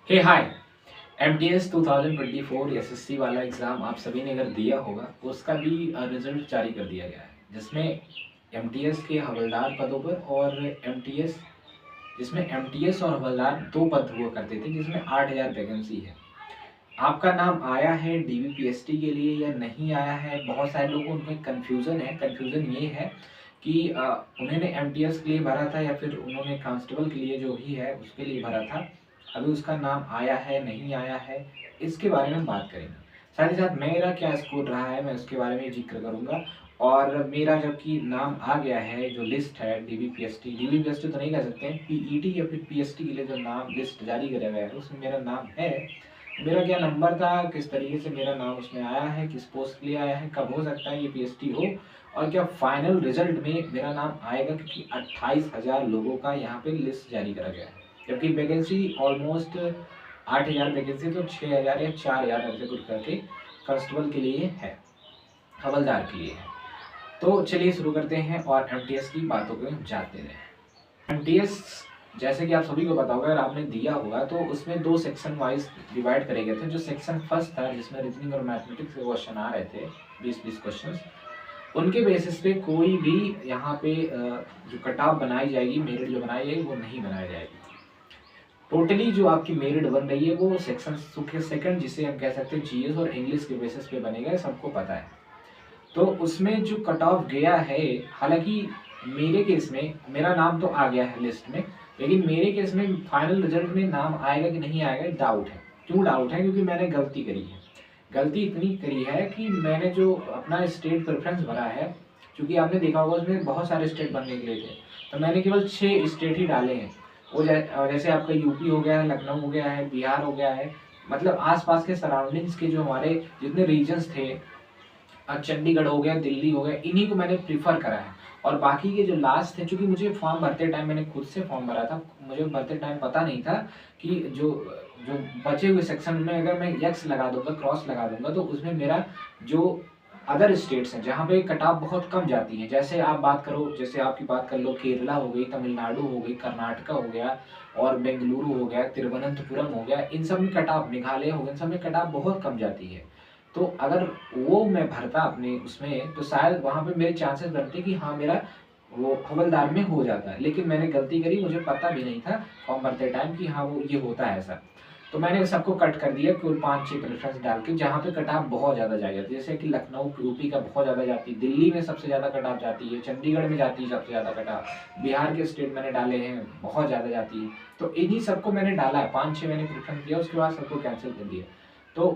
हे हाय। MTS 2024 SSC वाला exam आप सभी ने अगर दिया होगा उसका भी रिजल्ट जारी कर दिया गया है, जिसमें एमटीएस के हवलदार पदों पर और एमटीएस जिसमें एमटीएस और हवलदार दो पद हुआ करते थे, जिसमें 8000 वैकेंसी है। आपका नाम आया है डीबीपीएसटी के लिए या नहीं आया है, बहुत सारे लोगों में कन्फ्यूज़न है। कन्फ्यूज़न ये है कि उन्होंने एमटीएस के लिए भरा था या फिर उन्होंने कांस्टेबल के लिए जो भी है उसके लिए भरा था। अभी उसका नाम आया है नहीं आया है, इसके बारे में हम बात करेंगे। साथ ही साथ मेरा क्या स्कोर रहा है मैं उसके बारे में जिक्र करूंगा। और मेरा जबकि नाम आ गया है, जो लिस्ट है डीबीपीएसटी तो नहीं कह सकते हैं, पीईटी या फिर पीएसटी के लिए जो नाम लिस्ट जारी करा गया है उसमें मेरा नाम है। मेरा क्या नंबर था, किस तरीके से मेरा नाम उसमें आया है, किस पोस्ट के लिए आया है, कब हो सकता है ये पीएसटी हो, और क्या फाइनल रिजल्ट में मेरा नाम आएगा, क्योंकि 28,000 लोगों का यहाँ पे लिस्ट जारी करा गया है। जबकि वैकेंसी ऑलमोस्ट 8000 वैकेंसी तो 6000 या 4000 ऐसे कुछ करके कांस्टेबल के लिए है, हवलदार के लिए है। तो चलिए शुरू करते हैं और एमटीएस की बातों को हम जानते हैं। एमटीएस जैसे कि आप सभी को पता होगा, अगर आपने दिया होगा तो उसमें दो सेक्शन वाइज डिवाइड करे गए थे। जो सेक्शन फर्स्ट था जिसमें रीजनिंग और मैथमेटिक्स के क्वेश्चन आ रहे थे, 20-20 क्वेश्चन, उनके बेसिस पे कोई भी यहाँ पे जो कट ऑफ बनाई जाएगी, मेरिट जो बनाई जाएगी वो नहीं बनाई जाएगी। टोटली जो आपकी मेरिट बन रही है वो सेक्शन सेकंड, जिसे हम कह सकते हैं जीएस और इंग्लिश के बेसिस पे बनेगा, सबको पता है। तो उसमें जो कट ऑफ गया है, हालांकि मेरे केस में मेरा नाम तो आ गया है लिस्ट में, लेकिन मेरे केस में फाइनल रिजल्ट में नाम आएगा कि नहीं आएगा डाउट है। क्यों डाउट है? क्योंकि मैंने गलती करी है। गलती इतनी करी है कि मैंने जो अपना स्टेट प्रेफरेंस भरा है, क्योंकि आपने देखा होगा उसमें बहुत सारे स्टेट बनने के लिए थे, तो मैंने केवल 6 स्टेट ही डाले हैं। वो जैसे आपका यूपी हो गया है, लखनऊ हो गया है, बिहार हो गया है, मतलब आसपास के सराउंडिंग्स के जो हमारे जितने रीजन्स थे, चंडीगढ़ हो गया, दिल्ली हो गया, इन्हीं को मैंने प्रीफर करा है। और बाकी के जो लास्ट थे, चूंकि मुझे फॉर्म भरते टाइम मैंने खुद से फॉर्म भरा था, मुझे भरते टाइम पता नहीं था कि जो जो बचे हुए सेक्शन में अगर मैं यक्स लगा दूंगा, क्रॉस लगा दूंगा, तो उसमें मेरा जो अदर स्टेट्स हैं जहाँ पे कट ऑफ बहुत कम जाती है, जैसे आप बात करो, जैसे आपकी बात कर लो, केरला हो गई, तमिलनाडु हो गई, कर्नाटका हो गया, और बेंगलुरु हो गया, तिरुवनंतपुरम हो गया, इन सब में कट ऑफ, मेघालय हो गया, इन सब में कट ऑफ बहुत कम जाती है। तो अगर वो मैं भरता अपने उसमें, तो शायद वहाँ पे मेरे चांसेस बनते कि हाँ मेरा वो हवलदार में हो जाता है। लेकिन मैंने गलती करी, मुझे पता भी नहीं था फॉर्म भरते टाइम कि हाँ वो ये होता है ऐसा। तो मैंने सबको कट कर दिया, केवल 5-6 प्रेफरेंस डाल के, जहाँ पे कट ऑफ बहुत ज़्यादा जाएगा, जैसे कि लखनऊ यूपी का बहुत ज़्यादा जाती है, दिल्ली में सबसे ज़्यादा कट ऑफ जाती है, चंडीगढ़ में जाती है सबसे ज़्यादा कट ऑफ, बिहार के स्टेट मैंने डाले हैं बहुत ज़्यादा जाती है। तो इन्हीं सबको मैंने डाला है, 5-6 मैंने प्रेफरेंस दिया, उसके बाद सबको कैंसिल कर दिया। तो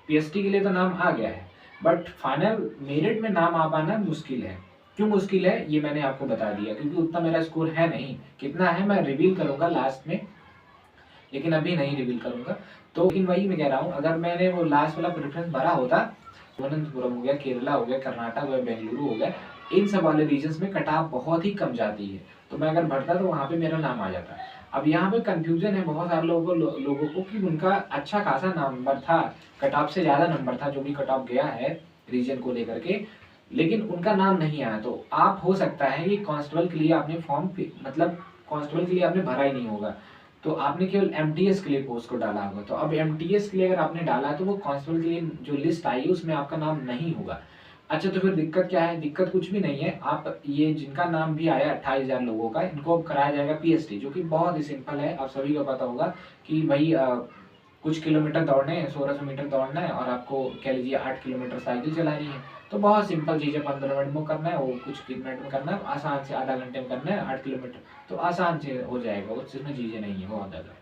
पीएसटी के लिए तो नाम आ गया है, बट फाइनल मेरिट में नाम आ पाना मुश्किल है। क्यों मुश्किल है ये मैंने आपको बता दिया, क्योंकि उतना मेरा स्कोर है नहीं। कितना है मैं रिवील करूंगा लास्ट में, लेकिन अभी नहीं रिवील करूंगा। तो लेकिन वही मैं कह रहा हूँ, अगर मैंने वो लास्ट वाला प्रेफरेंस भरा होता, तिरुवनंतपुरम हो गया, केरला हो गया, कर्नाटक हो गया, बेंगलुरु हो गया, इन सब वाले रीजन में कट ऑफ बहुत ही कम जाती है, तो मैं अगर भरता तो वहाँ पे मेरा नाम आ जाता। अब यहाँ पे कंफ्यूजन है बहुत सारे लोगों को कि उनका अच्छा खासा नंबर था, कट ऑफ से ज्यादा नंबर था जो भी कट ऑफ गया है रीजन को लेकर के, लेकिन उनका नाम नहीं आया। तो आप हो सकता है कि कांस्टेबल के लिए आपने फॉर्म, मतलब कांस्टेबल के लिए आपने भरा ही नहीं होगा, तो आपने केवल एमटीएस के लिए पोस्ट को डाला होगा। तो अब एमटीएस के लिए अगर आपने डाला है तो वो कांस्टेबल के लिए जो लिस्ट आई है उसमें आपका नाम नहीं होगा। अच्छा, तो फिर दिक्कत क्या है? दिक्कत कुछ भी नहीं है। आप ये जिनका नाम भी आया 28,000 लोगों का, इनको अब कराया जाएगा पीएसटी, जो कि बहुत ही सिंपल है। आप सभी को पता होगा कि भाई कुछ किलोमीटर दौड़ने हैं, 1600 मीटर दौड़ना है, और आपको कह लीजिए 8 किलोमीटर साइकिल चलानी है। तो बहुत सिंपल चीज़ है, 15 मिनट में करना है, वो कुछ मिनट में करना है, आसान से आधा घंटे में करना है 8 किलोमीटर, तो आसान से हो जाएगा, उसमें चीज़ें नहीं है बहुत ज़्यादा।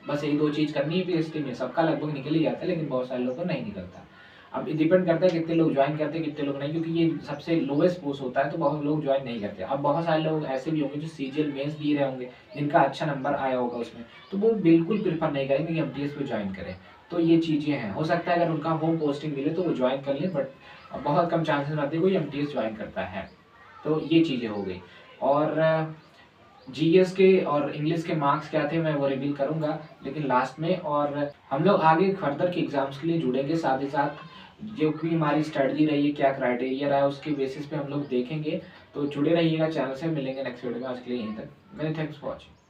बस यही दो चीज़ करनी है पीएसटी में, सबका लगभग निकल ही जाता है, लेकिन बहुत सारे लोग को नहीं निकलता। अब डिपेंड करता है कितने लोग ज्वाइन करते हैं कितने लोग नहीं, क्योंकि ये सबसे लोवेस्ट पोस्ट होता है, तो बहुत लोग ज्वाइन नहीं करते। अब बहुत सारे लोग ऐसे भी होंगे जो सीजीएल मेंस दिए रहे होंगे, जिनका अच्छा नंबर आया होगा उसमें, तो वो बिल्कुल प्रेफर नहीं करेंगे कि एमटीएस को ज्वाइन करें। तो ये चीज़ें हैं, हो सकता है अगर उनका होम पोस्टिंग मिले तो वो ज्वाइन कर लें, बट बहुत कम चांसेस रहते हैं कोई एमटीएस ज्वाइन करता है। तो ये चीज़ें हो गई। और जीएस के और इंग्लिश के मार्क्स क्या थे मैं वो रिवील करूंगा लेकिन लास्ट में। और हम लोग आगे फर्दर के एग्जाम्स के लिए जुड़ेंगे, साथ ही साथ जो कि हमारी स्ट्रेटजी रही है, क्या क्राइटेरिया रहा है, उसके बेसिस पे हम लोग देखेंगे। तो जुड़े रहिएगा चैनल से, मिलेंगे नेक्स्ट वीडियो में। आज के लिए यहीं तक, मेनी थैंक्स फॉर वॉचिंग।